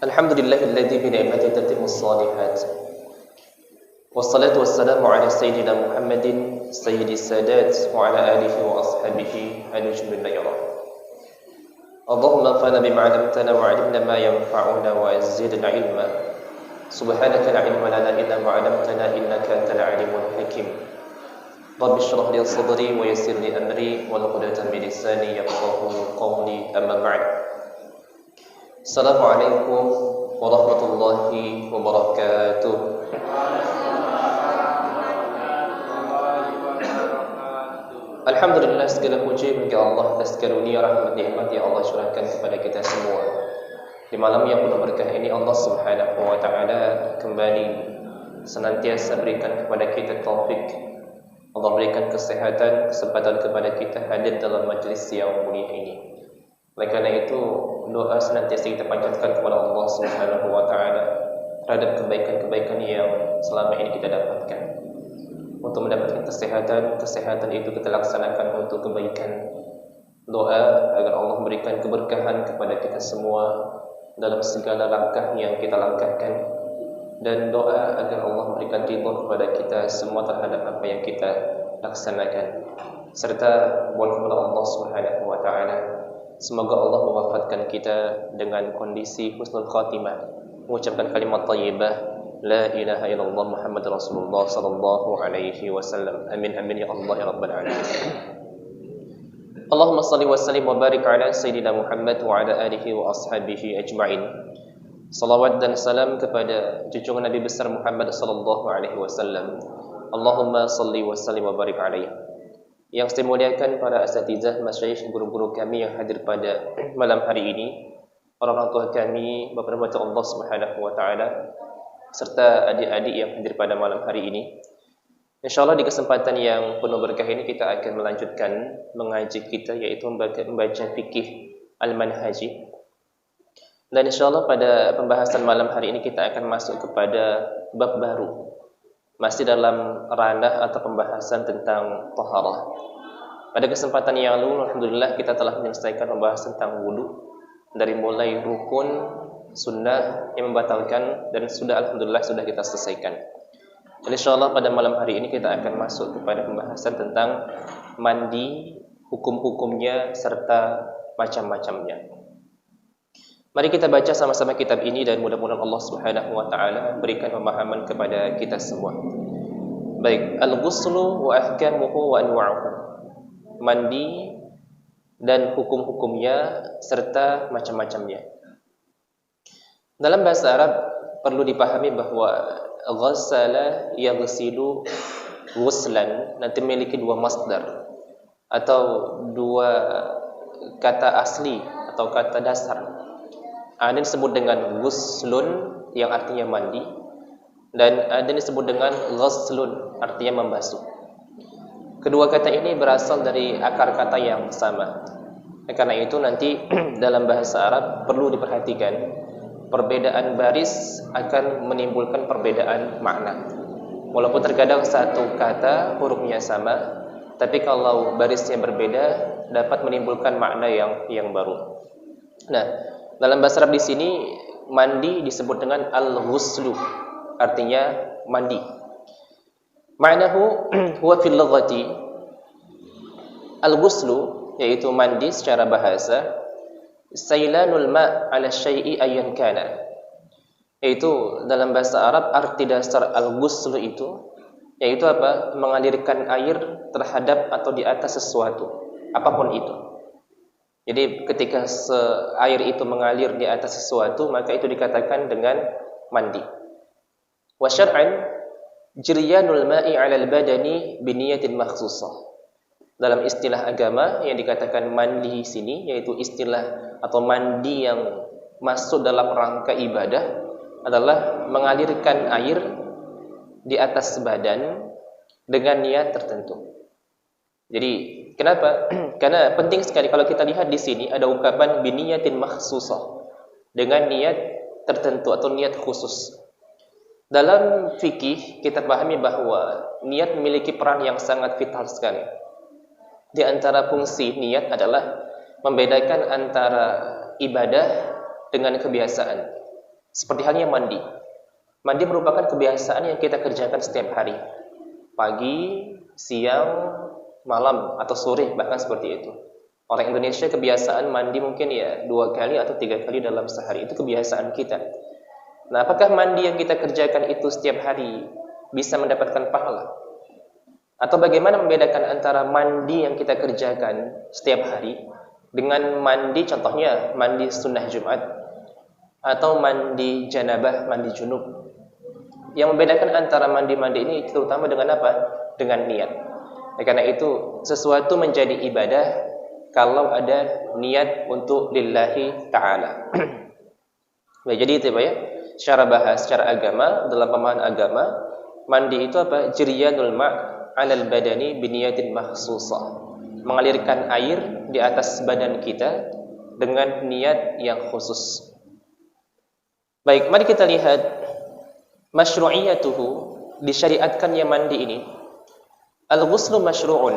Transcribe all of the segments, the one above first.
Alhamdulillahilladzi bi ni'matihi tatimmu shalihat. Wassalatu wassalamu ala sayyidina Muhammadin sayyidis sadat wa ala alihi wa ashabihi anujumil layra. Allahumma anfa'na bima 'allamtana wa 'allimna ma yanfa'una wa zidna 'ilma. Subhanaka la 'ilma lana illa ma 'allamtana innaka antal 'alimul hakim. Rabbi shrah li sadri wa yassir li amri wa uqdatan min lisani yafqahu qawli amma ba'd. Assalamualaikum warahmatullahi wabarakatuh. Alhamdulillah, segala puji bagi Allah atas karunia rahmat nikmat yang Allah curahkan kepada kita semua. Di malam yang penuh berkah ini Allah Subhanahu wa taala kembali senantiasa berikan kepada kita taufik. Allah berikan kesehatan, kesempatan kepada kita hadir dalam majlis yang mulia ini. Oleh karena itu, doa senantiasa kita panjatkan kepada Allah Subhanahu wa taala terhadap kebaikan-kebaikan yang selama ini kita dapatkan. Untuk mendapatkan kesehatan itu kita laksanakan untuk kebaikan. Doa agar Allah memberikan keberkahan kepada kita semua dalam segala langkah yang kita langkahkan, dan doa agar Allah memberikan ridha kepada kita semua terhadap apa yang kita laksanakan. Serta mohon kepada Allah Subhanahu wa taala semoga Allah mewafatkan kita dengan kondisi husnul khatimah, mengucapkan kalimat thayyibah la ilaha illallah Muhammad Rasulullah sallallahu alaihi wasallam. Amin amin ya Allah ya rabbal alamin. Allahumma salli wa sallim wa barik ala sayyidina Muhammad wa ala alihi wa ashabihi ajma'in. Salawat dan salam kepada junjungan Nabi besar Muhammad sallallahu alaihi wasallam. Allahumma salli wa sallim wa barik alaihi. Yang saya muliakan para asatizah, masyayikh, guru-guru kami yang hadir pada malam hari ini, orang tua kami, bapak-bapak Allah Subhanahu wa taala, serta adik-adik yang hadir pada malam hari ini. Insyaallah di kesempatan yang penuh berkah ini kita akan melanjutkan mengaji kita, yaitu membaca fikih al-manhaji. Dan insyaallah pada pembahasan malam hari ini kita akan masuk kepada bab baru, masih dalam ranah atau pembahasan tentang taharah. Pada kesempatan yang lalu, alhamdulillah kita telah menyelesaikan pembahasan tentang wudu, dari mulai rukun, sunnah yang membatalkan, dan alhamdulillah sudah kita selesaikan. Dan insyaallah pada malam hari ini kita akan masuk kepada pembahasan tentang mandi, hukum-hukumnya serta macam-macamnya. Mari kita baca sama-sama kitab ini dan mudah-mudahan Allah Subhanahu wa taala berikan pemahaman kepada kita semua. Baik, al-ghuslu wa ahkamuhu wa anwa'uhu. Mandi dan hukum-hukumnya serta macam-macamnya. Dalam bahasa Arab perlu dipahami bahwa ghassala yaghsilu ghuslan nanti memiliki dua masdar atau dua kata asli atau kata dasar. Ada yang disebut dengan ghuslun yang artinya mandi, dan ada yang disebut dengan ghaslun artinya membasuh. Kedua kata ini berasal dari akar kata yang sama. Karena itu nanti dalam bahasa Arab perlu diperhatikan, perbedaan baris akan menimbulkan perbedaan makna. Walaupun terkadang satu kata hurufnya sama, tapi kalau barisnya berbeda dapat menimbulkan makna yang baru. Nah, dalam bahasa Arab di sini mandi disebut dengan al-ghuslu, artinya mandi. Ma'nahu huwa fil lughati, al-ghuslu yaitu mandi secara bahasa, sailanul ma' 'ala syai'i ayyan kana. Yaitu dalam bahasa Arab arti dasar al-ghuslu itu yaitu apa? Mengalirkan air terhadap atau di atas sesuatu, apapun itu. Jadi ketika air itu mengalir di atas sesuatu, maka itu dikatakan dengan mandi. Wa syar'an jiryanul ma'i 'ala al-badani bi niyatin makhsusah. Dalam istilah agama yang dikatakan mandi di sini yaitu istilah atau mandi yang masuk dalam rangka ibadah adalah mengalirkan air di atas badan dengan niat tertentu. Jadi kenapa? Karena penting sekali kalau kita lihat di sini ada ungkapan biniyatin makhsusah, dengan niat tertentu atau niat khusus. Dalam fikih kita pahami bahwa niat memiliki peran yang sangat vital sekali. Di antara fungsi niat adalah membedakan antara ibadah dengan kebiasaan. Seperti halnya mandi. Mandi merupakan kebiasaan yang kita kerjakan setiap hari. Pagi, siang, malam, atau sore, bahkan seperti itu. Orang Indonesia kebiasaan mandi mungkin ya 2 kali atau 3 kali dalam sehari. Itu kebiasaan kita. Nah, apakah mandi yang kita kerjakan itu setiap hari bisa mendapatkan pahala? Atau bagaimana membedakan antara mandi yang kita kerjakan setiap hari dengan mandi, contohnya mandi sunnah Jumat atau mandi janabah, mandi junub? Yang membedakan antara mandi-mandi ini terutama dengan apa? Dengan niat. Karena itu sesuatu menjadi ibadah kalau ada niat untuk lillahi ta'ala. Jadi itu Pak ya. Secara bahas, secara agama, dalam pemahaman agama, mandi itu apa? Jiryanul ma' 'alal badani biniyatin mahsusah. Mengalirkan air di atas badan kita dengan niat yang khusus. Baik, mari kita lihat masyru'iyatuhu, disyariatkannya mandi ini. Al-ghuslu masyru'un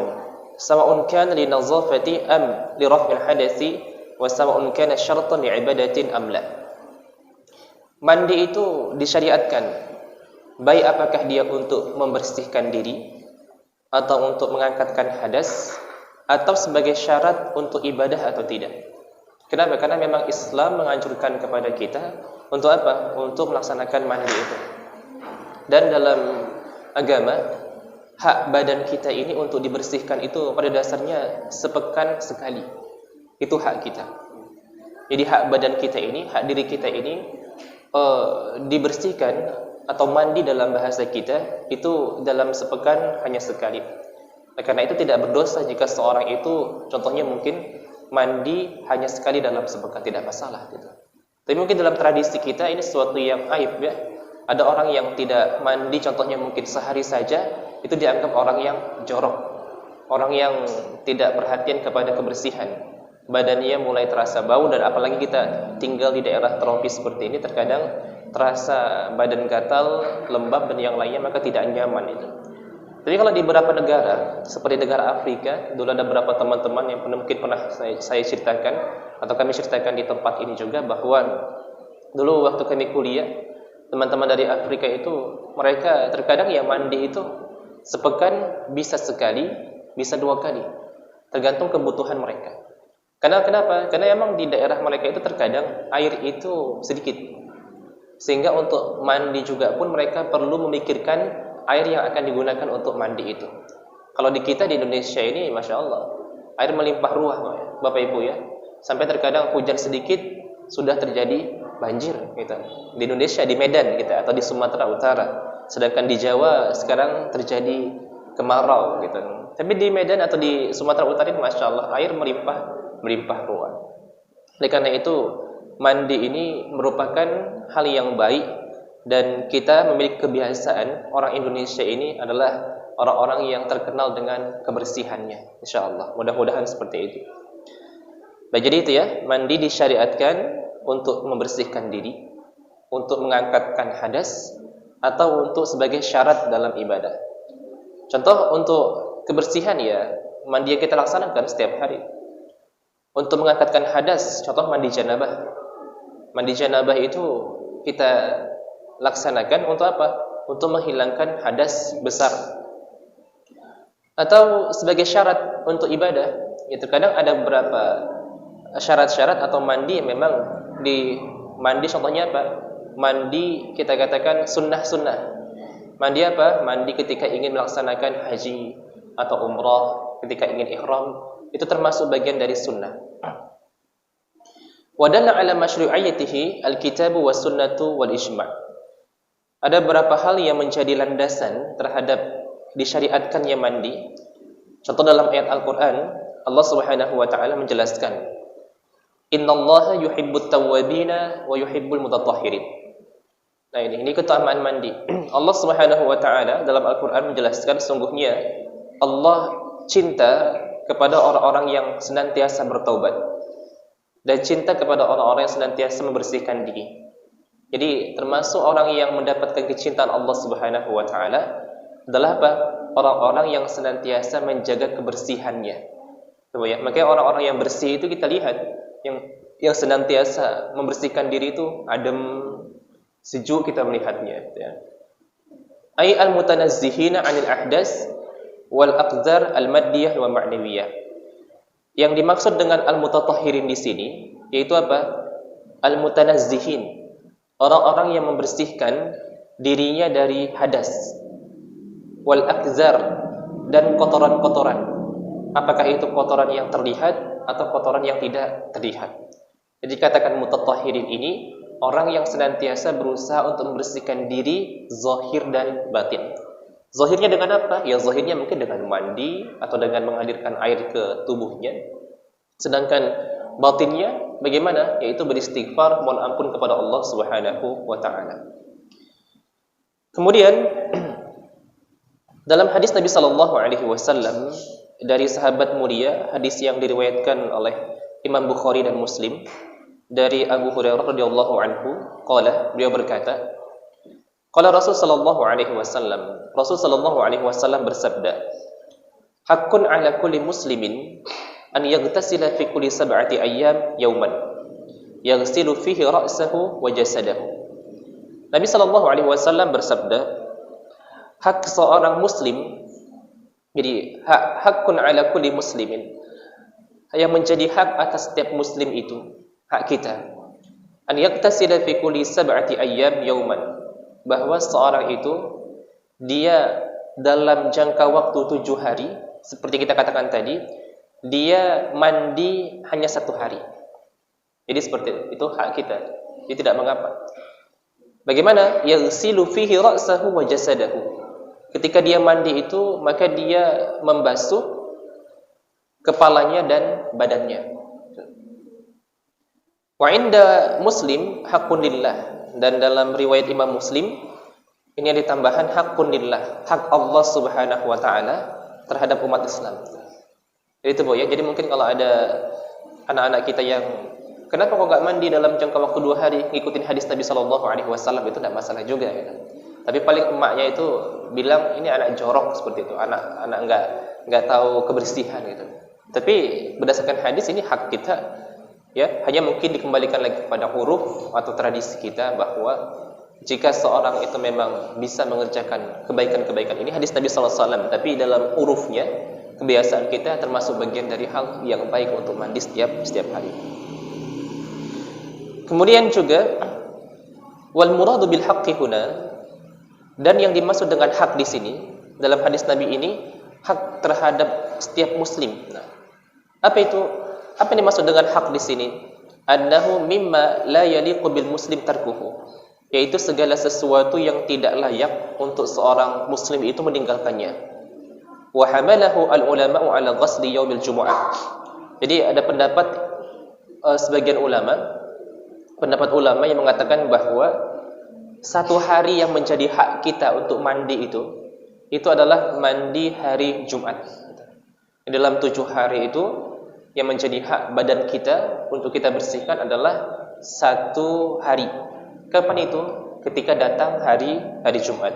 sawa'un kana li nazafati am li raf'il hadathi wa sawa'un kana syartan li ibadatin am la. Mandi itu disyariatkan, baik apakah dia untuk membersihkan diri atau untuk mengangkatkan hadas atau sebagai syarat untuk ibadah atau tidak. Kenapa? Karena memang Islam menganjurkan kepada kita untuk apa? Untuk melaksanakan mandi itu. Dan dalam agama, hak badan kita ini untuk dibersihkan itu pada dasarnya sepekan sekali. Itu hak kita. Jadi hak badan kita ini, hak diri kita ini dibersihkan atau mandi dalam bahasa kita itu dalam sepekan hanya sekali. Karena itu tidak berdosa jika seorang itu contohnya mungkin mandi hanya sekali dalam sepekan, tidak masalah gitu. Tapi mungkin dalam tradisi kita ini sesuatu yang aib ya. Ada orang yang tidak mandi contohnya mungkin sehari saja, itu dianggap orang yang jorok, orang yang tidak perhatian kepada kebersihan. Badannya mulai terasa bau, dan apalagi kita tinggal di daerah tropis seperti ini, terkadang terasa badan gatal, lembab dan yang lainnya, maka tidak nyaman itu. Tapi kalau di beberapa negara seperti negara Afrika, dulu ada beberapa teman-teman yang mungkin pernah saya ceritakan atau kami ceritakan di tempat ini juga, bahwa dulu waktu kami kuliah, teman-teman dari Afrika itu mereka terkadang ya mandi itu sepekan bisa sekali, bisa 2 kali, tergantung kebutuhan mereka. Karena kenapa? Karena memang di daerah mereka itu terkadang air itu sedikit, sehingga untuk mandi juga pun mereka perlu memikirkan air yang akan digunakan untuk mandi itu. Kalau di kita di Indonesia ini, masya Allah, air melimpah ruah, Bapak Ibu ya. Sampai terkadang hujan sedikit sudah terjadi banjir, gitu. Di Indonesia, di Medan, gitu, atau di Sumatera Utara. Sedangkan di Jawa sekarang terjadi kemarau, gitu. Tapi di Medan atau di Sumatera Utara ini, masya Allah, air melimpah ruah. Oleh karena itu, mandi ini merupakan hal yang baik, dan kita memiliki kebiasaan. Orang Indonesia ini adalah orang-orang yang terkenal dengan kebersihannya, insyaallah. Mudah-mudahan seperti itu. Baik, jadi itu ya, mandi disyariatkan untuk membersihkan diri, untuk mengangkatkan hadas, atau untuk sebagai syarat dalam ibadah. Contoh untuk kebersihan ya, mandi yang kita laksanakan setiap hari. Untuk mengangkatkan hadas, contoh mandi janabah. Mandi janabah itu kita laksanakan untuk apa? Untuk menghilangkan hadas besar. Atau sebagai syarat untuk ibadah. Ya, terkadang ada beberapa syarat-syarat atau mandi yang memang di mandi, contohnya apa? Mandi kita katakan sunnah-sunnah. Mandi apa? Mandi ketika ingin melaksanakan haji atau umrah, ketika ingin ihram, itu termasuk bagian dari sunnah. Wa dalla ala masyru'iyyatihi al-kitabu was sunnatu wal ijma'. Ada beberapa hal yang menjadi landasan terhadap disyariatkannya mandi. Contoh dalam ayat Al-Qur'an, Allah Subhanahu wa taala menjelaskan, "Innallaha yuhibbut tawwabina wa yuhibbul mutatahhirin." Nah, ini keutamaan mandi. Allah Subhanahu wa taala dalam Al-Qur'an menjelaskan, sungguhnya Allah cinta kepada orang-orang yang senantiasa bertaubat, dan cinta kepada orang-orang yang senantiasa membersihkan diri. Jadi termasuk orang yang mendapatkan kecintaan Allah Subhanahu wa taala adalah apa? Orang-orang yang senantiasa menjaga kebersihannya. Ya, makanya orang-orang yang bersih itu kita lihat yang senantiasa membersihkan diri itu adem, sejuk kita melihatnya, ya. Ai al-mutanazzihina 'anil ahdas wal aqdar al-maddiyah wa ma'nawiyah. Yang dimaksud dengan al-mutatahhirin di sini yaitu apa? Al-mutanazzihin, orang-orang yang membersihkan dirinya dari hadas, wal aqdar, dan kotoran-kotoran. Apakah itu kotoran yang terlihat atau kotoran yang tidak terlihat? Jadi katakan mutatahhirin ini orang yang senantiasa berusaha untuk membersihkan diri zahir dan batin. Zahirnya dengan apa? Ya zahirnya mungkin dengan mandi atau dengan mengalirkan air ke tubuhnya. Sedangkan batinnya bagaimana? Yaitu beristighfar, mohon ampun kepada Allah Subhanahu wa taala. Kemudian dalam hadis Nabi sallallahu alaihi wasallam dari sahabat mulia, hadis yang diriwayatkan oleh Imam Bukhari dan Muslim dari Abu Hurairah radhiyallahu anhu, beliau berkata, qala Rasul sallallahu alaihi wasallam bersabda, haqqun 'ala kulli muslimin an yaghtasila fi kulli sab'ati ayyam yawman yaghsilu fihi ra'sahu wa jasadahu. Nabi sallallahu alaihi wasallam bersabda, hak seorang muslim, jadi haqqun 'ala kulli muslimin, yang menjadi hak atas setiap muslim itu, hak kita, an yaktasila fi kulli sab'ati ayyam yawman, bahwa seorang itu dia dalam jangka waktu 7 hari, seperti kita katakan tadi, dia mandi hanya 1 hari. Jadi seperti itu hak kita. Dia tidak mengapa. Bagaimana? Yaghsilu fihi ra'sahu wa jasadahu. Ketika dia mandi itu, maka dia membasuh kepalanya dan badannya. Wa inda Muslim haqqun lillah, dan dalam riwayat Imam Muslim ini ada tambahan haqqun lillah, hak Allah Subhanahu wa taala terhadap umat Islam. Jadi itu ya. Jadi mungkin kalau ada anak-anak kita yang kenapa kok enggak mandi dalam jangka waktu 2 hari, ngikutin hadis Nabi sallallahu alaihi wasallam, itu enggak masalah juga ya. Tapi paling emaknya itu bilang ini anak jorok seperti itu, anak enggak tahu kebersihan gitu. Tapi berdasarkan hadis ini hak kita. Ya, hanya mungkin dikembalikan lagi kepada huruf atau tradisi kita, bahwa jika seorang itu memang bisa mengerjakan kebaikan-kebaikan ini, hadis Nabi sallallahu alaihi wasallam, tapi dalam hurufnya kebiasaan kita termasuk bagian dari hal yang baik untuk mandi setiap hari. Kemudian juga wal muradu bil haqqi huna, dan yang dimaksud dengan hak di sini dalam hadis Nabi ini hak terhadap setiap muslim. Nah, apa itu? Apa yang dimaksud dengan hak di sini? Annahu mimma la yaliqu bil muslim tarkuhu, yaitu segala sesuatu yang tidak layak untuk seorang muslim itu meninggalkannya. Wa hamalahu al ulama'u ala ghusli yaumil jumu'ah. Jadi ada pendapat sebagian pendapat ulama yang mengatakan bahwa 1 hari yang menjadi hak kita untuk mandi itu adalah mandi hari Jumat. Dalam 7 hari itu yang menjadi hak badan kita untuk kita bersihkan adalah 1 hari. Kapan itu? Ketika datang hari Jumat.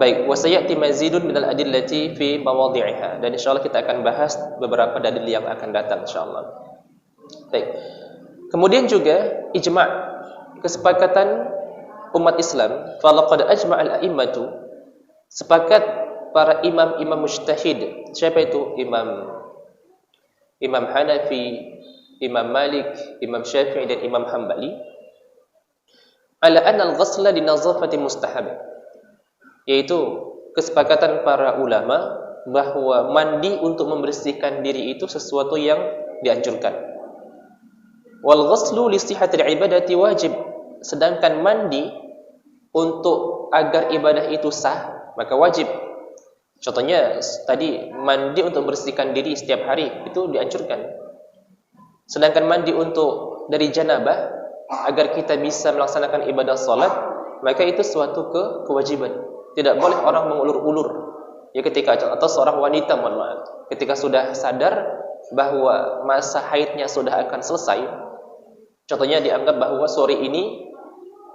Baik, wa sayati mazidun minal adillati fi mawadhi'iha, dan insyaallah kita akan bahas beberapa dalil yang akan datang insyaallah. Baik. Kemudian juga ijma', kesepakatan umat Islam, falaqad ajma'al a'immatu, sepakat para imam-imam mujtahid. Siapa itu? Imam Hanafi, Imam Malik, Imam Syafi'i, dan Imam Hambali, ala anna al-ghusla li nazafati mustahab, yaitu kesepakatan para ulama bahwa mandi untuk membersihkan diri itu sesuatu yang dianjurkan. Wal ghuslu li sihhatil ibadati wajib, sedangkan mandi untuk agar ibadah itu sah maka wajib. Contohnya tadi mandi untuk membersihkan diri setiap hari itu dianjurkan. Sedangkan mandi untuk dari janabah agar kita bisa melaksanakan ibadah salat, maka itu suatu kewajiban. Tidak boleh orang mengulur-ulur. Ya ketika atau seorang wanita ketika sudah sadar bahwa masa haidnya sudah akan selesai. Contohnya dianggap bahwa sore ini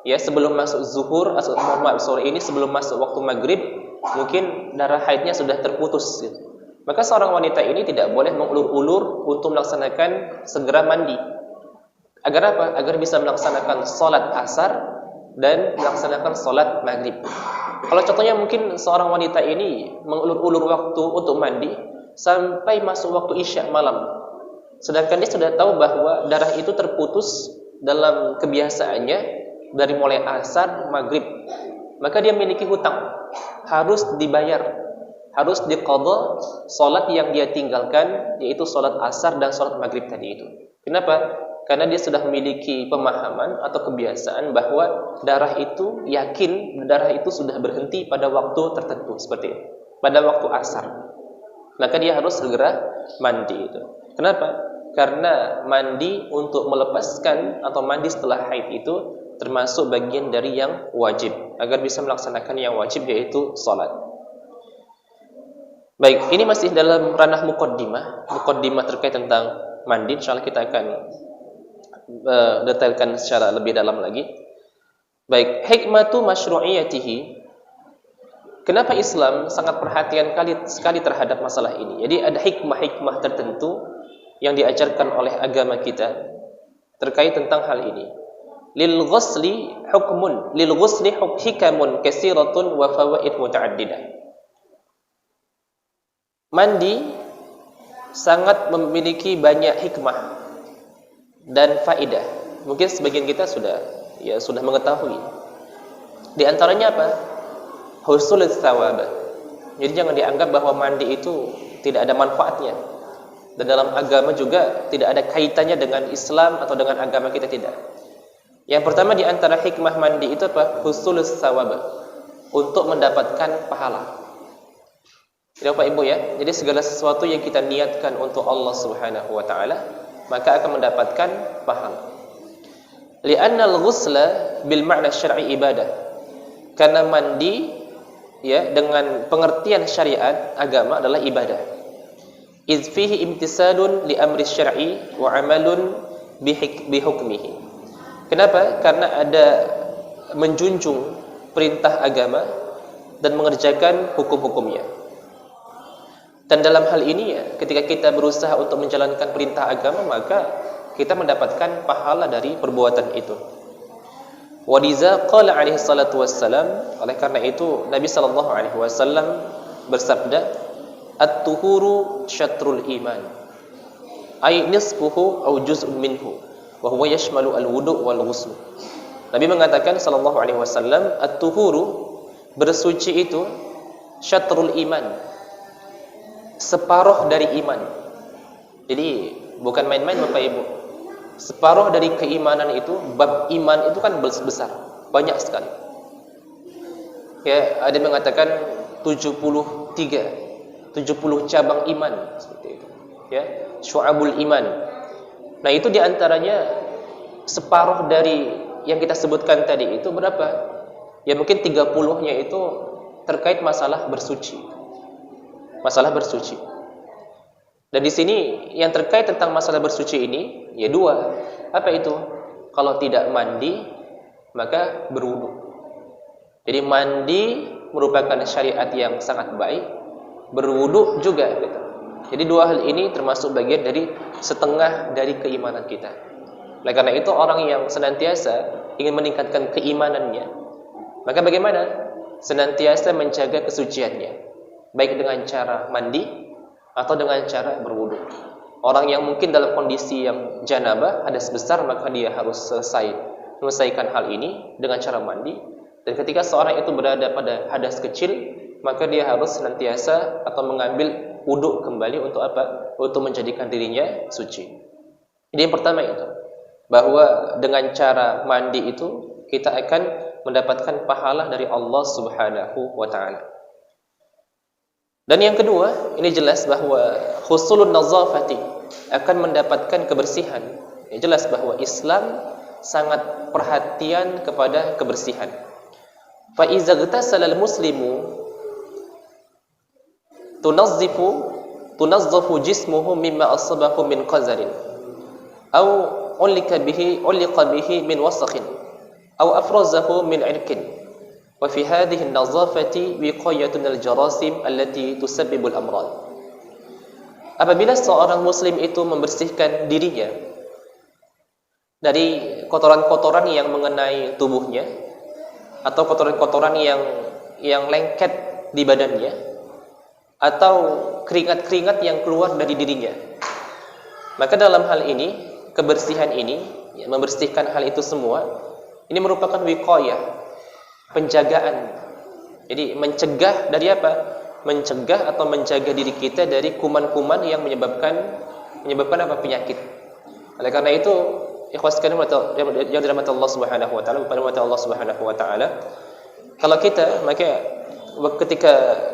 ya sebelum masuk zuhur atau sore ini sebelum masuk waktu maghrib mungkin darah haidnya sudah terputus gitu. Maka seorang wanita ini tidak boleh mengulur-ulur untuk melaksanakan segera mandi. Agar apa? Agar bisa melaksanakan salat asar dan melaksanakan sholat maghrib. Kalau contohnya mungkin seorang wanita ini mengulur-ulur waktu untuk mandi sampai masuk waktu isya malam, sedangkan dia sudah tahu bahwa darah itu terputus dalam kebiasaannya dari mulai asar, maghrib, maka dia memiliki hutang, harus dibayar, harus diqadha sholat yang dia tinggalkan, yaitu sholat asar dan sholat maghrib tadi itu. Kenapa? Karena dia sudah memiliki pemahaman atau kebiasaan bahwa darah itu sudah berhenti pada waktu tertentu, seperti itu, pada waktu asar. Maka dia harus segera mandi itu. Kenapa? Karena mandi untuk melepaskan atau mandi setelah haid itu termasuk bagian dari yang wajib, agar bisa melaksanakan yang wajib, yaitu sholat. Baik, ini masih dalam ranah muqaddimah terkait tentang mandi. Insyaallah kita akan detailkan secara lebih dalam lagi. Baik, hikmatu masyru'iyatihi. Kenapa Islam sangat perhatian sekali terhadap masalah ini? Jadi ada hikmah-hikmah tertentu yang diajarkan oleh agama kita terkait tentang hal ini. Lil ghusli hikamun katsiratun wa fawaid mutaaddidah. Mandi sangat memiliki banyak hikmah dan faidah. Mungkin sebagian kita sudah mengetahui. Di antaranya apa? Husulul thawab. Jadi jangan dianggap bahwa mandi itu tidak ada manfaatnya. Dan dalam agama juga tidak ada kaitannya dengan Islam atau dengan agama kita, tidak. Yang pertama di antara hikmah mandi itu apa? Husulul thawab. Untuk mendapatkan pahala. Jadi Bapak Ibu ya, jadi segala sesuatu yang kita niatkan untuk Allah Subhanahu wa taala, maka akan mendapatkan pahala. Li'anna al-ghusla bil ma'na syar'i ibadah. Karena mandi ya dengan pengertian syariat agama adalah ibadah. Iz fihi imtisalun li amri syar'i wa 'amalun bi hukmihi. Kenapa? Karena ada menjunjung perintah agama dan mengerjakan hukum-hukumnya. Dan dalam hal ini ya, ketika kita berusaha untuk menjalankan perintah agama, maka kita mendapatkan pahala dari perbuatan itu. Wadiza qala alaihi salatu wassalam, oleh karena itu Nabi sallallahu alaihi wasallam bersabda, at-tuhuru syatrul iman, ay nisfuhu aw juz'un minhu, wa huwa yashmalu al-wudu' wal ghusl. Nabi mengatakan sallallahu alaihi wasallam, at-tuhuru, bersuci itu syatrul iman, separuh dari iman. Jadi bukan main-main Bapak Ibu. Separuh dari keimanan itu, bab iman itu kan besar, banyak sekali. Ya, ada yang mengatakan 70 cabang iman seperti itu. Ya, syu'abul iman. Nah, itu diantaranya separuh dari yang kita sebutkan tadi itu berapa? Ya mungkin 30-nya itu terkait masalah bersuci. Masalah bersuci. Dan di sini yang terkait tentang masalah bersuci ini ya dua. Apa itu? Kalau tidak mandi maka berwudu. Jadi mandi merupakan syariat yang sangat baik, berwudu juga gitu. Jadi dua hal ini termasuk bagian dari setengah dari keimanan kita. Oleh karena itu orang yang senantiasa ingin meningkatkan keimanannya, maka bagaimana? Senantiasa menjaga kesuciannya, baik dengan cara mandi atau dengan cara berwudu. Orang yang mungkin dalam kondisi yang janabah, hadas besar, maka dia harus menyelesaikan hal ini dengan cara mandi. Dan ketika seorang itu berada pada hadas kecil, maka dia harus senantiasa atau mengambil wudu kembali untuk apa? Untuk menjadikan dirinya suci. Jadi yang pertama itu, bahwa dengan cara mandi itu kita akan mendapatkan pahala dari Allah Subhanahu wa taala. Dan yang kedua, ini jelas bahwa husulun nazafati, akan mendapatkan kebersihan. Ini jelas bahwa Islam sangat perhatian kepada kebersihan. Fa iza ghtasala al-muslimu tunazzafu jismuhu mimma asabahu min qazarin aw ulika bihi min wasakhin aw afrazahu min irkin. Wa fi hadhihi an-nazafati wiqayatun al-jarasim allati tusabbibu al-amrad. Apabila seorang muslim itu membersihkan dirinya dari kotoran-kotoran yang mengenai tubuhnya, atau kotoran-kotoran yang lengket di badannya, atau keringat-keringat yang keluar dari dirinya. Maka dalam hal ini, kebersihan ini, ya, membersihkan hal itu semua, ini merupakan wiqayah, penjagaan. Jadi mencegah dari apa? Mencegah atau menjaga diri kita dari kuman-kuman yang menyebabkan apa? Penyakit. Oleh karena itu, ikhwas sekalian yang dirahmati Allah Subhanahu wa taala, pada mata Allah Subhanahu wa taala, kalau kita, maka ketika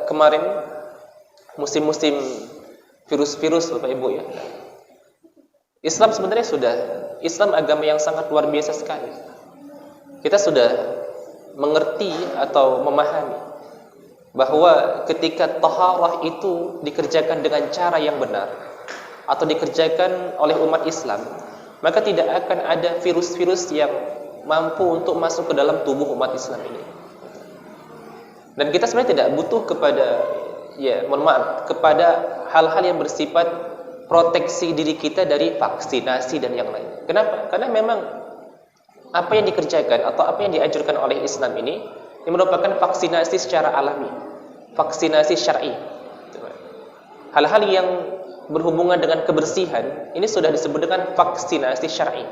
kemarin musim-musim virus-virus Bapak Ibu ya, Islam sebenarnya Islam agama yang sangat luar biasa sekali. Kita sudah mengerti atau memahami bahwa ketika taharah itu dikerjakan dengan cara yang benar atau dikerjakan oleh umat Islam, maka tidak akan ada virus-virus yang mampu untuk masuk ke dalam tubuh umat Islam ini. Dan kita sebenarnya tidak butuh kepada, kepada hal-hal yang bersifat proteksi diri kita dari vaksinasi dan yang lain. Kenapa? Karena memang apa yang dikerjakan atau apa yang dianjurkan oleh Islam ini merupakan vaksinasi secara alami, vaksinasi syar'i. Hal-hal yang berhubungan dengan kebersihan ini sudah disebut dengan vaksinasi syar'i.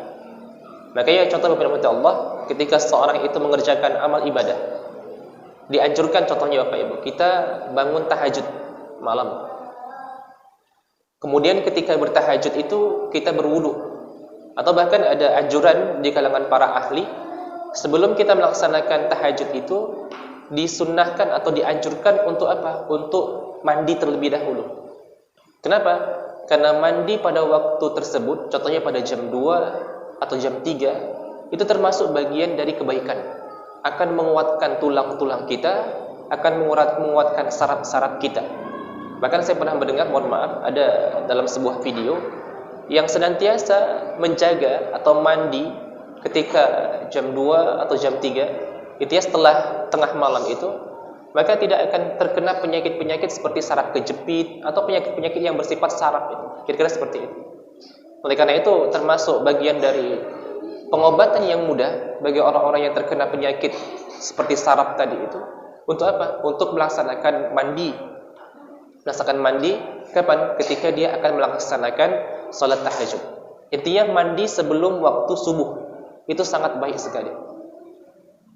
Makanya contoh beberapa Allah, ketika seorang itu mengerjakan amal ibadah, dianjurkan contohnya Bapak Ibu, kita bangun tahajud malam. Kemudian ketika bertahajud itu kita berwudu, atau bahkan ada anjuran di kalangan para ahli, sebelum kita melaksanakan tahajud itu disunnahkan atau dianjurkan untuk apa? Untuk mandi terlebih dahulu. Kenapa? Karena mandi pada waktu tersebut, contohnya pada jam 2 atau jam 3, itu termasuk bagian dari kebaikan. Akan menguatkan tulang-tulang kita, akan menguatkan saraf-saraf kita. Bahkan saya pernah mendengar, mohon maaf, ada dalam sebuah video yang senantiasa menjaga atau mandi ketika jam 2 atau jam 3, itu ya setelah tengah malam itu, maka tidak akan terkena penyakit-penyakit seperti saraf kejepit atau penyakit-penyakit yang bersifat saraf itu. Kira-kira seperti itu. Oleh karena itu termasuk bagian dari pengobatan yang mudah bagi orang-orang yang terkena penyakit seperti saraf tadi itu, untuk apa? Untuk melaksanakan mandi. Melaksanakan mandi kapan? Ketika dia akan melaksanakan salat tahajud. Intinya mandi sebelum waktu subuh. Itu sangat baik sekali.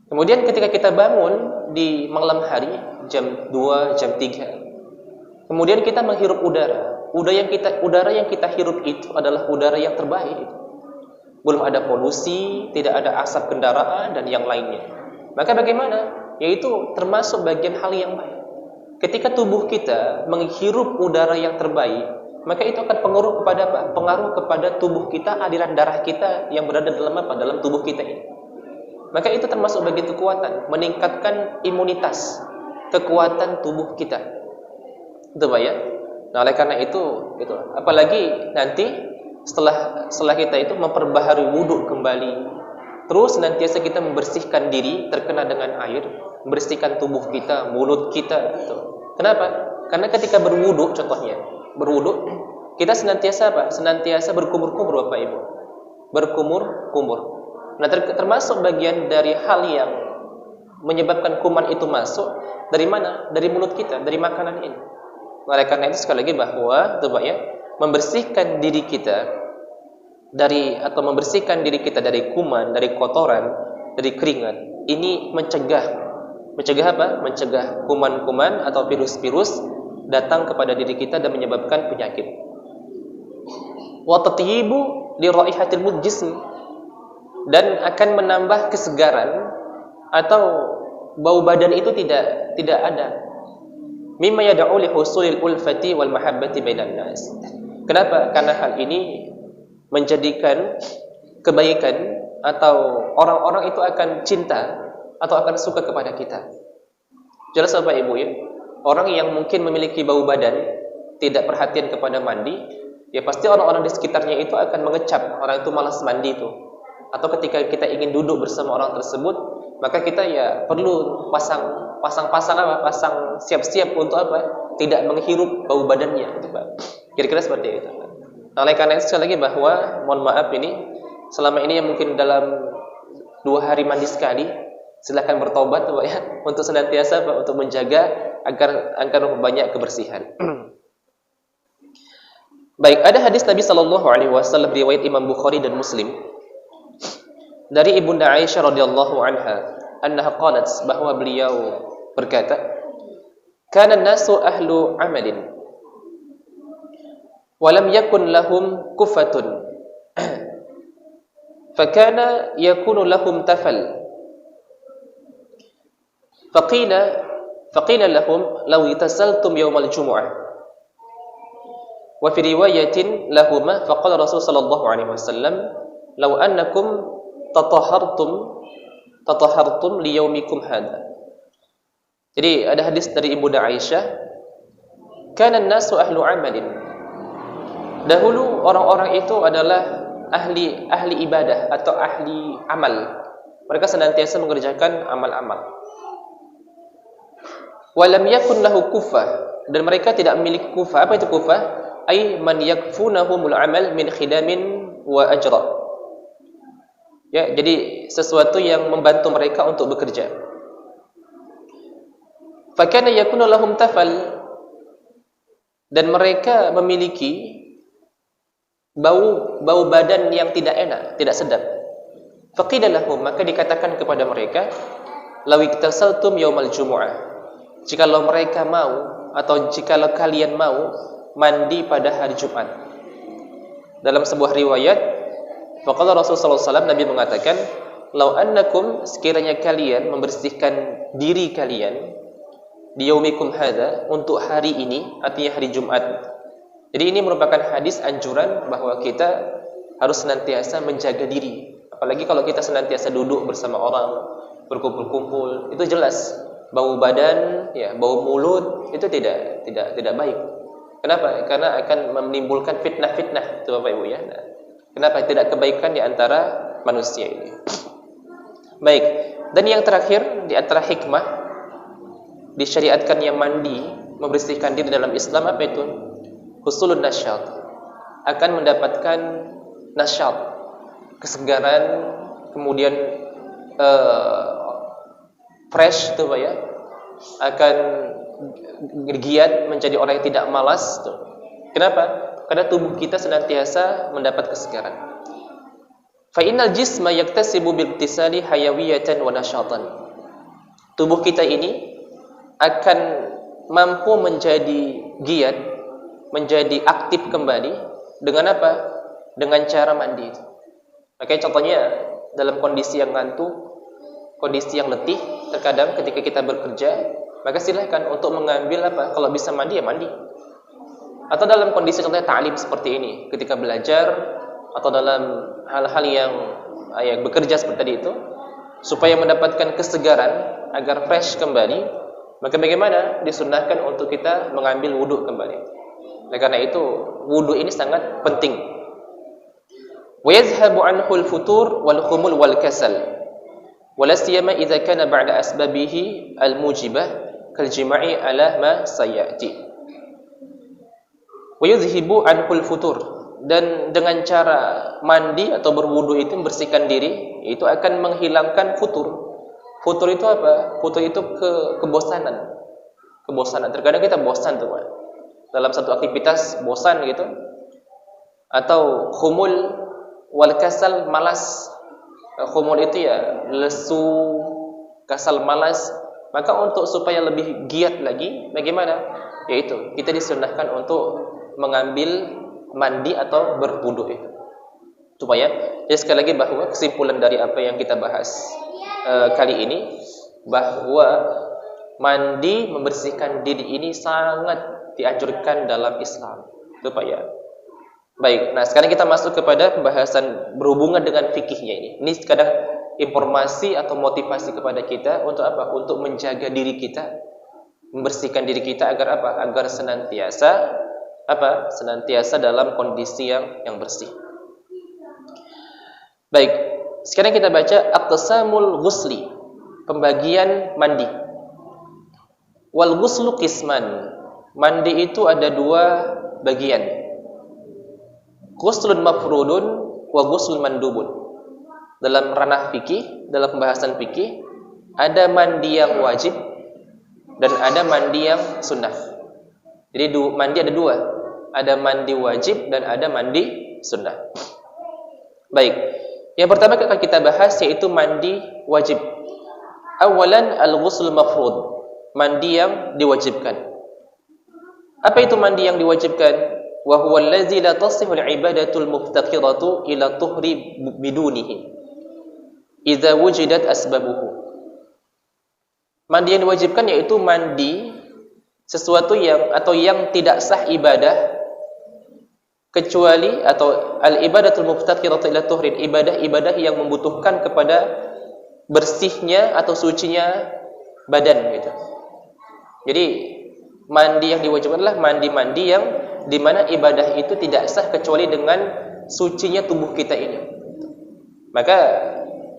Kemudian ketika kita bangun di malam hari jam 2, jam 3, kemudian kita menghirup udara. Udara yang kita hirup itu adalah udara yang terbaik. Belum ada polusi, tidak ada asap kendaraan dan yang lainnya. Maka bagaimana? Yaitu termasuk bagian hal yang baik. Ketika tubuh kita menghirup udara yang terbaik, maka itu akan pengaruh kepada apa? Pengaruh kepada tubuh kita, aliran darah kita yang berada dalam apa? Dalam tubuh kita ini. Maka itu termasuk bagian kekuatan, meningkatkan imunitas, kekuatan tubuh kita. Itu Pak ya. Nah, oleh karena itu, apalagi nanti setelah kita itu memperbaharui wudu kembali, terus nantiasa kita membersihkan diri terkena dengan air, membersihkan tubuh kita, mulut kita gitu. Kenapa? Karena ketika berwudu, contohnya berwudu, kita senantiasa apa? Senantiasa berkumur-kumur Bapak Ibu. Berkumur-kumur. Nah, termasuk bagian dari hal yang menyebabkan kuman itu masuk dari mana? Dari mulut kita, dari makanan ini. Oleh karena itu sekali lagi bahwa Bapak ya, membersihkan diri kita membersihkan diri kita dari kuman, dari kotoran, dari keringat. Ini mencegah apa? Mencegah kuman-kuman atau virus-virus datang kepada diri kita dan menyebabkan penyakit. Wa tatyibu li raihatil jism, dan akan menambah kesegaran atau bau badan itu tidak ada. Mimma yad'u li husulil ulfati wal mahabbati bainan nas. Kenapa? Karena hal ini menjadikan kebaikan atau orang-orang itu akan cinta atau akan suka kepada kita. Jelas Bapak Ibu ya. Orang yang mungkin memiliki bau badan, tidak perhatian kepada mandi, ya pasti orang-orang di sekitarnya itu akan mengecap orang itu malas mandi itu. Atau ketika kita ingin duduk bersama orang tersebut, maka kita ya perlu pasang siap-siap untuk apa? Tidak menghirup bau badannya gitu Pak. Kira-kira seperti itu. Nah, oleh karena itu sekali lagi bahwa mohon maaf ini selama ini yang mungkin dalam 2 hari mandi sekali, Silakan bertobat Pak ya, untuk senantiasa Pak, untuk menjaga agar banyak kebersihan. Baik, ada hadis Nabi sallallahu alaihi wasallam riwayat Imam Bukhari dan Muslim dari Ibunda Aisyah radhiyallahu anha qalat, bahwa beliau berkata, kana an-nasu ahlu amalin wa lam yakun lahum kufatun fakana yakunu lahum tafal faqila lahum law itasaltum yawmal jumu'ah. Wa fi riwayatin lahumma faqala Rasul sallallahu alaihi wasallam law annakum tatahhartum li yaumikum hadha. Jadi ada hadis dari Ibunda Aisyah, kana an-nasu ahlu amalin. Dahulu orang-orang itu adalah ahli ibadah atau ahli amal. Mereka senantiasa mengerjakan amal-amal. Wa lam yakun lahu kufah, dan mereka tidak memiliki kufah. Apa itu kufah? Ay man yakfunahumul amal min khidamin wa ajra. Ya, jadi sesuatu yang membantu mereka untuk bekerja. Fakana yakunu lahum tafal, dan mereka memiliki bau badan yang tidak enak, tidak sedap. Faqila lahum, maka dikatakan kepada mereka, law iktasaltum yaumal jumu'ah, jikalau mereka mau atau jikalau kalian mau mandi pada hari Jumat. Dalam sebuah riwayat, faqala Rasulullah SAW, Nabi mengatakan, lau annakum, sekiranya kalian membersihkan diri kalian di yaumikum hadha, untuk hari ini, artinya hari Jumat. Jadi ini merupakan hadis anjuran bahwa kita harus senantiasa menjaga diri. Apalagi kalau kita senantiasa duduk bersama orang, berkumpul-kumpul, itu jelas bau badan, ya, bau mulut itu tidak baik. Kenapa? Karena akan menimbulkan fitnah-fitnah, itu Bapak Ibu ya. Nah, kenapa tidak kebaikan di antara manusia ini? Baik. Dan yang terakhir di antara hikmah disyariatkannya mandi, membersihkan diri dalam Islam, apa itu? Husulun nasyat. Akan mendapatkan nasyat, kesegaran, kemudian fresh, itu Pak ya. Akan giat, menjadi orang yang tidak malas tuh. Kenapa? Karena tubuh kita senantiasa mendapat kesegaran. Fa innal jisma yaktasibu biiktisali hayawiyatan wa nasyatan. Tubuh kita ini akan mampu menjadi giat, menjadi aktif kembali dengan apa? Dengan cara mandi. Makanya contohnya dalam kondisi yang ngantuk, kondisi yang letih, terkadang ketika kita bekerja, maka silahkan untuk mengambil apa? Kalau bisa mandi ya mandi. Atau dalam kondisi contohnya ta'lim seperti ini, ketika belajar atau dalam hal-hal yang bekerja seperti tadi itu, supaya mendapatkan kesegaran agar fresh kembali, maka bagaimana? Disunnahkan untuk kita mengambil wudu kembali. Oleh karena itu, wudu ini sangat penting. Wa yazhabu anhu al-futur wal khumul wal kasal. Wala siyama idza kana ba'da asbabihi al-mujibah kal-jima'i ala ma sayati. Wa yuzhibu anhul futur, dan dengan cara mandi atau berwudu itu membersihkan diri, itu akan menghilangkan futur. Futur itu apa? Futur itu kebosanan. Kebosanan. Terkadang kita bosan tuh, Pak. Dalam satu aktivitas bosan gitu. Atau khumul wal kasal, malas. Khumul itu ya lesu, kasal, malas. Maka untuk supaya lebih giat lagi, bagaimana? Yaitu kita disunnahkan untuk mengambil mandi atau berwudu itu. Supaya, ya sekali lagi bahwa kesimpulan dari apa yang kita bahas kali ini, bahwa mandi, membersihkan diri ini sangat dianjurkan dalam Islam. Itu Pak ya. Baik, nah sekarang kita masuk kepada pembahasan berhubungan dengan fikihnya ini. Ini kadang informasi atau motivasi kepada kita untuk apa? Untuk menjaga diri kita, membersihkan diri kita agar apa? Agar senantiasa apa? Senantiasa dalam kondisi yang bersih. Baik, sekarang kita baca aqsamul ghusli, pembagian mandi. Wal ghuslu qisman. Mandi itu ada dua bagian. Ghuslun mafrudun wa ghuslun mandubun. Dalam ranah fikih, dalam pembahasan fikih, ada mandi yang wajib dan ada mandi yang sunnah. Jadi mandi ada dua, ada mandi wajib dan ada mandi sunnah. Baik, yang pertama akan kita bahas yaitu mandi wajib. Awalan al-ghusl mafrud, mandi yang diwajibkan. Apa itu mandi yang diwajibkan? Wa huwa allazi la tasihhu al-ibadatu al-muftaqiratu ila tuhri bidunihi idza wujidat asbabuhu. Mandi yang diwajibkan yaitu mandi sesuatu yang atau yang tidak sah ibadah kecuali atau al-ibadatul muftaqiratu ila tuhrin, ibadah-ibadah yang membutuhkan kepada bersihnya atau sucinya badan gitu. Jadi mandi yang diwajibkan adalah mandi-mandi yang di mana ibadah itu tidak sah kecuali dengan sucinya tubuh kita ini. Maka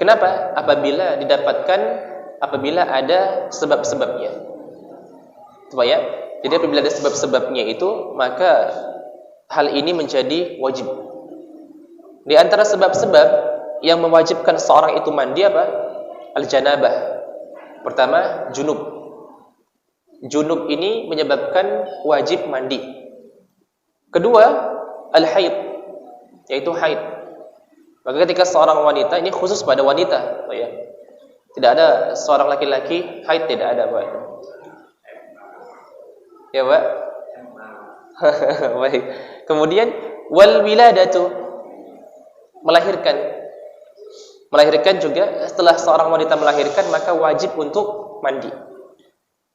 kenapa? Apabila ada sebab-sebabnya. Supaya jadi apabila ada sebab-sebabnya itu, maka hal ini menjadi wajib. Di antara sebab-sebab yang mewajibkan seorang itu mandi apa? Al-janabah. Pertama, junub. Junub ini menyebabkan wajib mandi. Kedua, al-haid, yaitu haid. Maka ketika seorang wanita, ini khusus pada wanita, ya. Tidak ada seorang laki-laki haid, tidak ada, Pak. Ya, Pak. Baik. Kemudian wal wiladatu, melahirkan. Melahirkan juga setelah seorang wanita melahirkan maka wajib untuk mandi.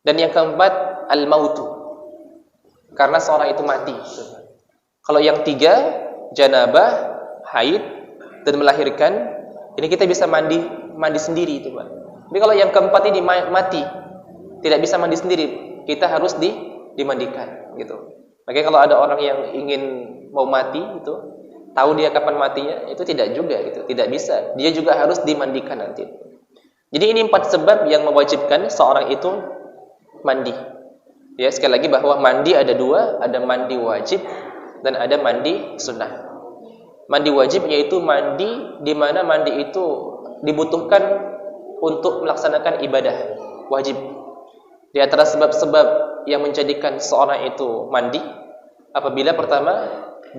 Dan yang keempat al mautu, karena seorang itu mati. Kalau yang tiga, janabah, haid, dan melahirkan, ini kita bisa mandi sendiri itu, Pak. Tapi kalau yang keempat ini mati, tidak bisa mandi sendiri, kita harus dimandikan gitu. Makanya kalau ada orang yang ingin mau mati itu, tahu dia kapan matinya, itu tidak juga gitu, tidak bisa. Dia juga harus dimandikan nanti. Jadi ini 4 sebab yang mewajibkan seorang itu mandi. Ya, sekali lagi bahwa mandi ada 2, ada mandi wajib dan ada mandi sunnah. Mandi wajib yaitu mandi di mana mandi itu dibutuhkan untuk melaksanakan ibadah wajib. Di antara sebab-sebab yang menjadikan seorang itu mandi, apabila pertama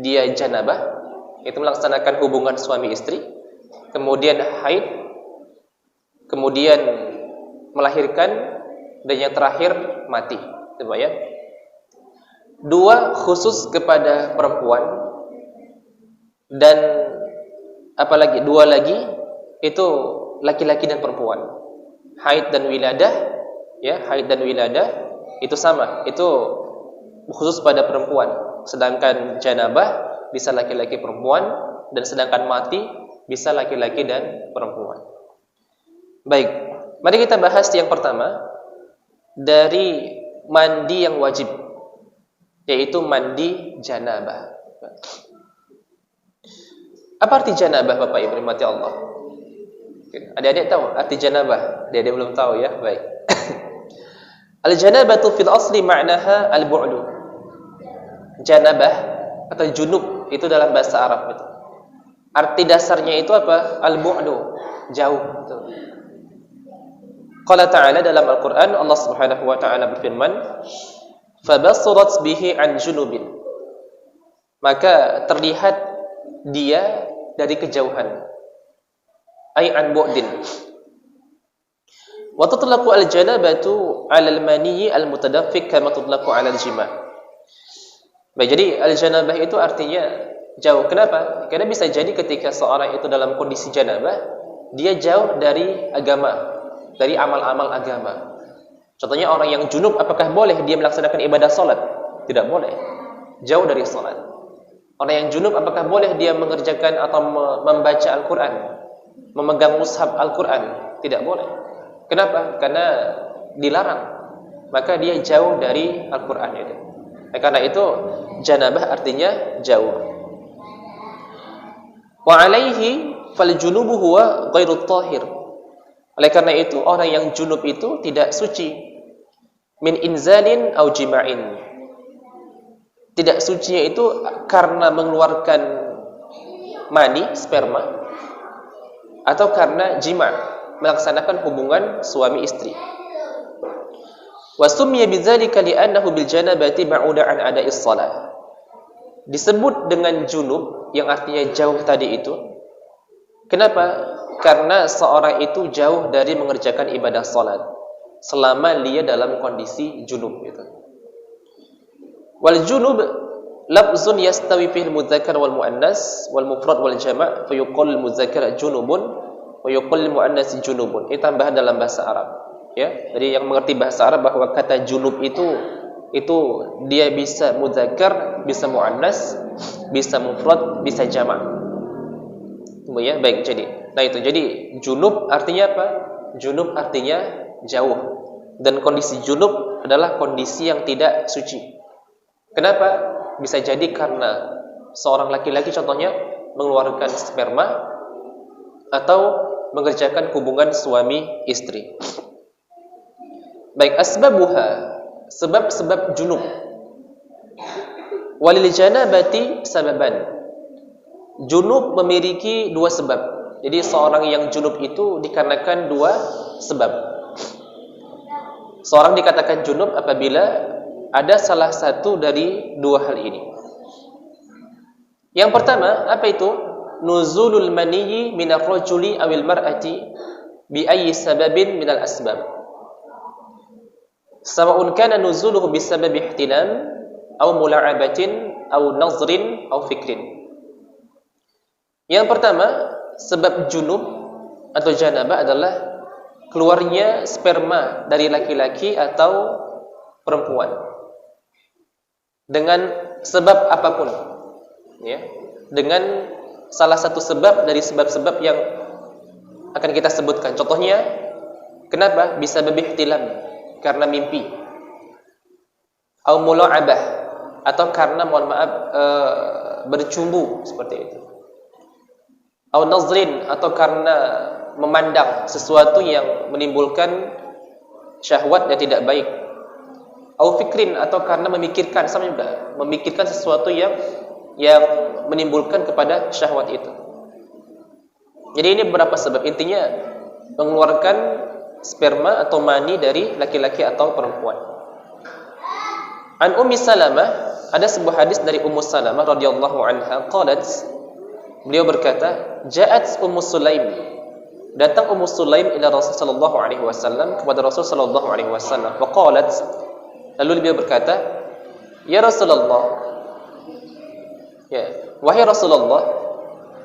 dia janabah, itu melaksanakan hubungan suami istri, kemudian haid, kemudian melahirkan, dan yang terakhir mati. Coba ya. 2 khusus kepada perempuan, dan apalagi 2 lagi itu laki-laki dan perempuan. Haid dan wiladah, ya, haid dan wiladah itu sama, itu khusus pada perempuan. Sedangkan janabah bisa laki-laki perempuan, dan sedangkan mati bisa laki-laki dan perempuan. Baik, mari kita bahas yang pertama dari mandi yang wajib, yaitu mandi janabah. Apa arti janabah, Bapak Ibu rahmati Allah? Adik-adik tahu arti janabah? Adik-adik belum tahu ya? Baik. Al-janabatu fil asli ma'naha al-bu'du. Janabah atau junub itu dalam bahasa Arab itu. Arti dasarnya itu apa? Al-bu'du, jauh itu. Qala ta'ala dalam Al-Qur'an, Allah Subhanahu wa ta'ala berfirman, "Fabasurat bihi an junubin." Maka terlihat dia dari kejauhan. Ai an bu'din. Wa tutlaqu al-janabatu 'ala al-maniyyi al-mutadaffiq kama tutlaqu 'ala al-jima'. Baik, jadi al-janabah itu artinya jauh. Kenapa? Karena bisa jadi ketika seorang itu dalam kondisi janabah, dia jauh dari agama, dari amal-amal agama. Contohnya orang yang junub, apakah boleh dia melaksanakan ibadah salat? Tidak boleh. Jauh dari salat. Orang yang junub, apakah boleh dia mengerjakan atau membaca Al-Quran, memegang mushaf Al-Quran? Tidak boleh. Kenapa? Karena dilarang. Maka dia jauh dari Al-Quran itu. Karena itu janabah artinya jauh. Wa alaihi fal junubu huwa ghairu tahir. Oleh karena itu orang yang junub itu tidak suci. Min inzalin au jima'in. Tidak sucinya itu karena mengeluarkan mani, sperma, atau karena jima'. melaksanakan hubungan suami istri. Wa summiya bidzalika li'annahu bil janabati ba'uda an ada'is shalah. Disebut dengan junub yang artinya jauh tadi itu. Kenapa? Karena seorang itu jauh dari mengerjakan ibadah salat selama dia dalam kondisi junub gitu. Wal junub lafzun yastawi fil mudzakkar wal muannas wal mufrad wal jama' fa yuqal al mudzakkar junubun wa yuqal al muannas junubun. Ini tambahan dalam bahasa Arab, ya. Jadi yang mengerti bahasa Arab bahwa kata junub itu dia bisa mudzakkar, bisa muannas, bisa mufrad, bisa jama'. Ya, baik. Jadi junub artinya apa? Junub artinya jauh. Dan kondisi junub adalah kondisi yang tidak suci. Kenapa? Bisa jadi karena seorang laki-laki contohnya mengeluarkan sperma atau mengerjakan hubungan suami istri. Baik, asbabuha, sebab-sebab junub. Walil janabati sababan. Junub memiliki dua sebab. Jadi seorang yang junub itu dikarenakan dua sebab. Seorang dikatakan junub apabila ada salah satu dari dua hal ini. Yang pertama, apa itu? Nuzulul maniyyi minar rajuli awil mar'ati bi ayyi sababin minal asbab. Sawa'un kana nuzuluhu bisababi ihtilam aw mula'abatin aw nazrin aw fikrin. Yang pertama, sebab junub atau janabah adalah keluarnya sperma dari laki-laki atau perempuan dengan sebab apapun, ya, dengan salah satu sebab dari sebab-sebab yang akan kita sebutkan. Contohnya, kenapa bisa ihtilam? Karena mimpi, atau mula'abah, atau karena bercumbu seperti itu, atau nazrin, atau karena memandang sesuatu yang menimbulkan syahwat yang tidak baik, atau fikrin, atau karena memikirkan, sama juga memikirkan sesuatu yang menimbulkan kepada syahwat itu. Jadi ini beberapa sebab, intinya mengeluarkan sperma atau mani dari laki-laki atau perempuan. An Ummi Salamah, ada sebuah hadis dari Ummu Salamah radhiyallahu anha, qalat, beliau berkata, ja'at Ummu Sulaim, datang Ummu Sulaim ila Rasul sallallahu alaihi wasallam, kepada Rasul sallallahu alaihi wasallam. Wa qalat, lalu beliau berkata, ya Rasulullah, ya, wahai Rasulullah,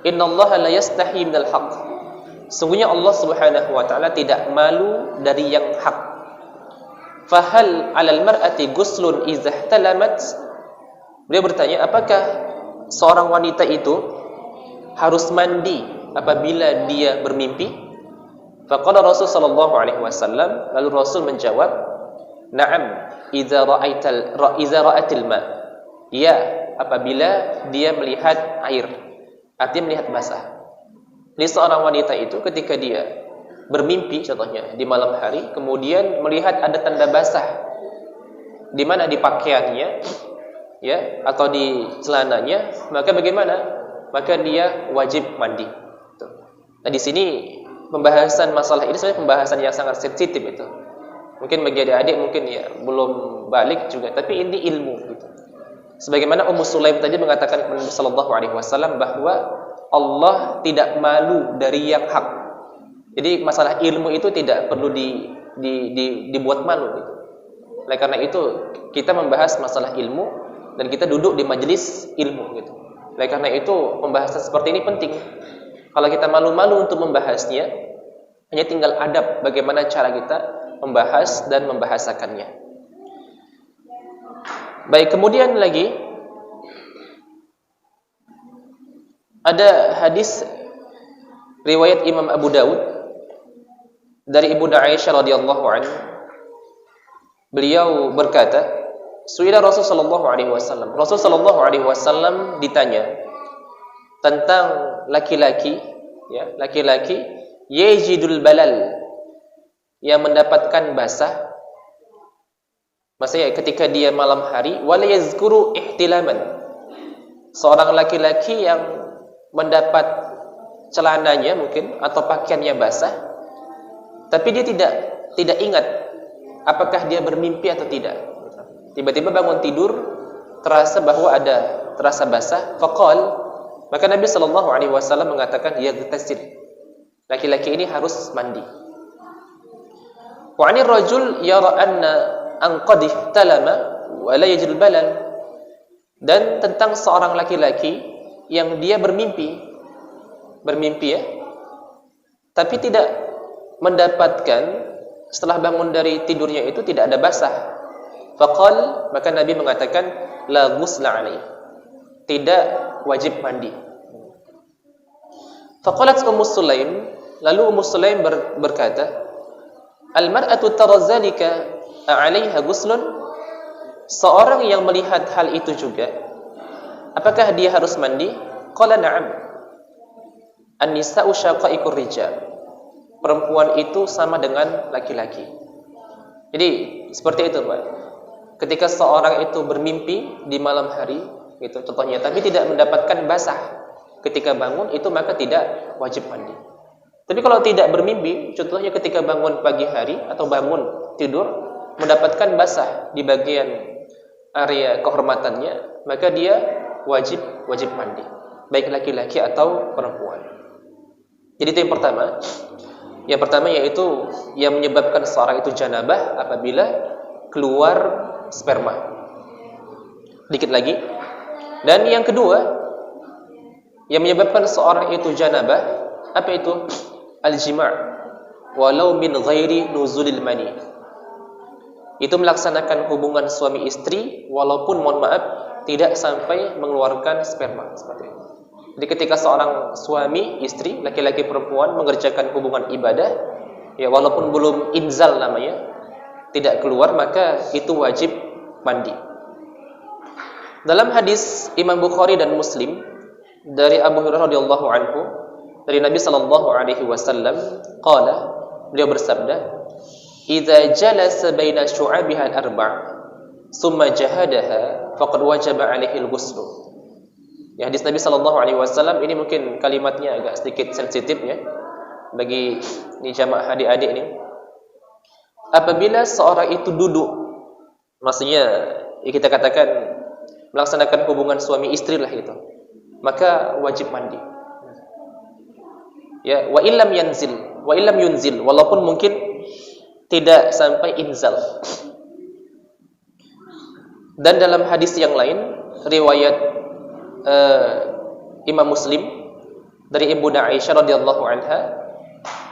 innallaha la yastahi minal haqq. Sungguhnya Allah Subhanahu wa taala tidak malu dari yang hak. Fahal 'alal mar'ati ghuslun idza ihtalamat? Beliau bertanya, apakah seorang wanita itu harus mandi apabila dia bermimpi? Faqala Rasul sallallahu alaihi wasallam, lalu Rasul menjawab, na'am idza ra'atil ma. Ya, apabila dia melihat air, artinya melihat basah. Ini seorang wanita itu ketika dia bermimpi, contohnya di malam hari, kemudian melihat ada tanda basah di mana di pakaiannya, ya, atau di celananya, maka bagaimana? Maka dia wajib mandi. Nah, di sini pembahasan masalah ini sebenarnya pembahasan yang sangat sensitif itu. Mungkin bagi adik-adik mungkin ya belum balik juga, tapi ini ilmu gitu. Sebagaimana Ummu Sulaim tadi mengatakan kepada Nabi sallallahu alaihi wasallam bahwa Allah tidak malu dari yang hak. Jadi masalah ilmu itu tidak perlu dibuat malu gitu. Oleh karena itu kita membahas masalah ilmu dan kita duduk di majelis ilmu gitu. Oleh karena itu pembahasan seperti ini penting. Kalau kita malu-malu untuk membahasnya, hanya tinggal adab bagaimana cara kita membahas dan membahasakannya. Baik, kemudian lagi ada hadis riwayat Imam Abu Daud dari Ibunda Aisyah radhiyallahu anha. Beliau berkata, suila Rasul sallallahu alaihi wasallam. Rasul sallallahu alaihi wasallam ditanya tentang laki-laki, ya, laki-laki yajidul balal, yang mendapatkan basah. Maksudnya ketika dia malam hari, wala yazkuru ihtilaman. Seorang laki-laki yang mendapat celananya mungkin atau pakaiannya basah, tapi dia tidak ingat apakah dia bermimpi atau tidak. Tiba-tiba bangun tidur, terasa basah, faqal, maka Nabi sallallahu alaihi wasallam mengatakan yaghtasil. Laki-laki ini harus mandi. Wa 'anil rajul yara an qad ihtalama wa la yajid balal. Dan tentang seorang laki-laki yang dia bermimpi ya, tapi tidak mendapatkan setelah bangun dari tidurnya itu tidak ada basah. Faqal, maka Nabi mengatakan la ghusla alaihi, tidak wajib mandi. Faqalat Ummu Sulaim, lalu Ummu Sulaim berkata, al-mar'atu tara zalika 'alaiha ghuslun? Seorang yang melihat hal itu juga, apakah dia harus mandi? Qala na'am. An-nisa'u syaqa'iqur rijal. Perempuan itu sama dengan laki-laki. Jadi seperti itu, Pak. Ketika seorang itu bermimpi di malam hari, gitu contohnya, tapi tidak mendapatkan basah ketika bangun, itu maka tidak wajib mandi. Tapi kalau tidak bermimpi, contohnya ketika bangun pagi hari atau bangun tidur mendapatkan basah di bagian area kehormatannya, maka dia wajib mandi, baik laki-laki atau perempuan. Jadi itu yang pertama. Yang pertama yaitu yang menyebabkan seorang itu janabah apabila keluar sperma. Dikit lagi. Dan yang kedua yang menyebabkan seorang itu janabah, apa itu? Al-jima' walau min ghairi nuzulil mani. Itu melaksanakan hubungan suami istri walaupun, mohon maaf, tidak sampai mengeluarkan sperma, seperti itu. Jadi ketika seorang suami istri, laki-laki perempuan mengerjakan hubungan ibadah, ya walaupun belum inzal namanya, tidak keluar, maka itu wajib mandi. Dalam hadis Imam Bukhari dan Muslim dari Abu Hurairah radhiyallahu anhu, dari Nabi sallallahu alaihi wasallam, qala, beliau bersabda, idza jalasa baina syu'abiha al-arba' thumma jahadaha faqad wajaba 'alaihi al-ghusl. Ya, hadis Nabi sallallahu alaihi wasallam ini mungkin kalimatnya agak sedikit sensitif ya bagi ni jamaah adik-adik ini. Apabila seorang itu duduk, maksudnya ya kita katakan melaksanakan hubungan suami istri lah itu, maka wajib mandi. Ya, wa illam yunzil, walaupun mungkin tidak sampai inzal. Dan dalam hadis yang lain, riwayat Imam Muslim dari Ibu Aisyah radhiyallahu anha,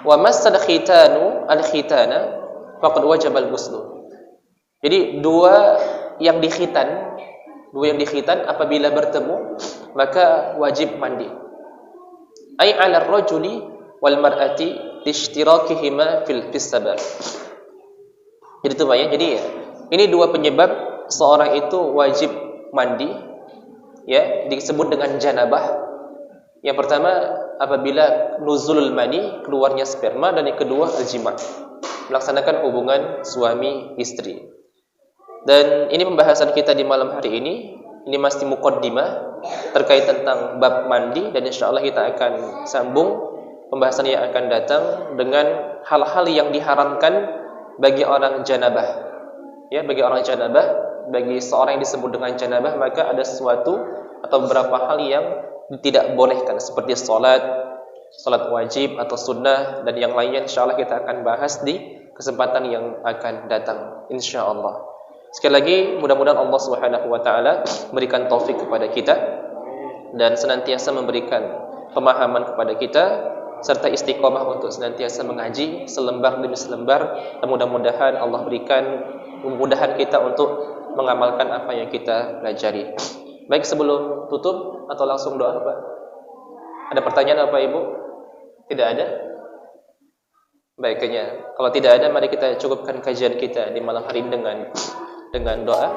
wa massal khitanu al-khitana faqad wajaba al-ghusl. Jadi dua yang dikhitan apabila bertemu maka wajib mandi. Ai 'ala ar-rajuli wal mar'ati lishtirakihima fil sabab. Jadi itu Pak ya. Jadi ya, ini dua penyebab seorang itu wajib mandi, ya, disebut dengan janabah. Yang pertama apabila nuzulul mani, keluarnya sperma, dan yang kedua al-jima', melaksanakan hubungan suami istri. Dan ini pembahasan kita di malam hari ini masih muqaddimah terkait tentang bab mandi, dan insyaallah kita akan sambung pembahasan yang akan datang dengan hal-hal yang diharamkan bagi orang janabah. Ya, bagi orang janabah, bagi seorang yang disebut dengan janabah, maka ada sesuatu atau beberapa hal yang tidak bolehkan, seperti salat wajib atau sunnah dan yang lainnya. Insyaallah kita akan bahas di kesempatan yang akan datang insyaallah. Sekali lagi mudah-mudahan Allah Subhanahu wa taala memberikan taufik kepada kita dan senantiasa memberikan pemahaman kepada kita, serta istiqomah untuk senantiasa mengaji selembar demi selembar. Dan mudah-mudahan Allah berikan kemudahan kita untuk mengamalkan apa yang kita pelajari. Baik, sebelum tutup atau langsung doa, Pak? Ada pertanyaan apa Ibu? Tidak ada? Baik, kayaknya kalau tidak ada, mari kita cukupkan kajian kita di malam hari ini dengan doa.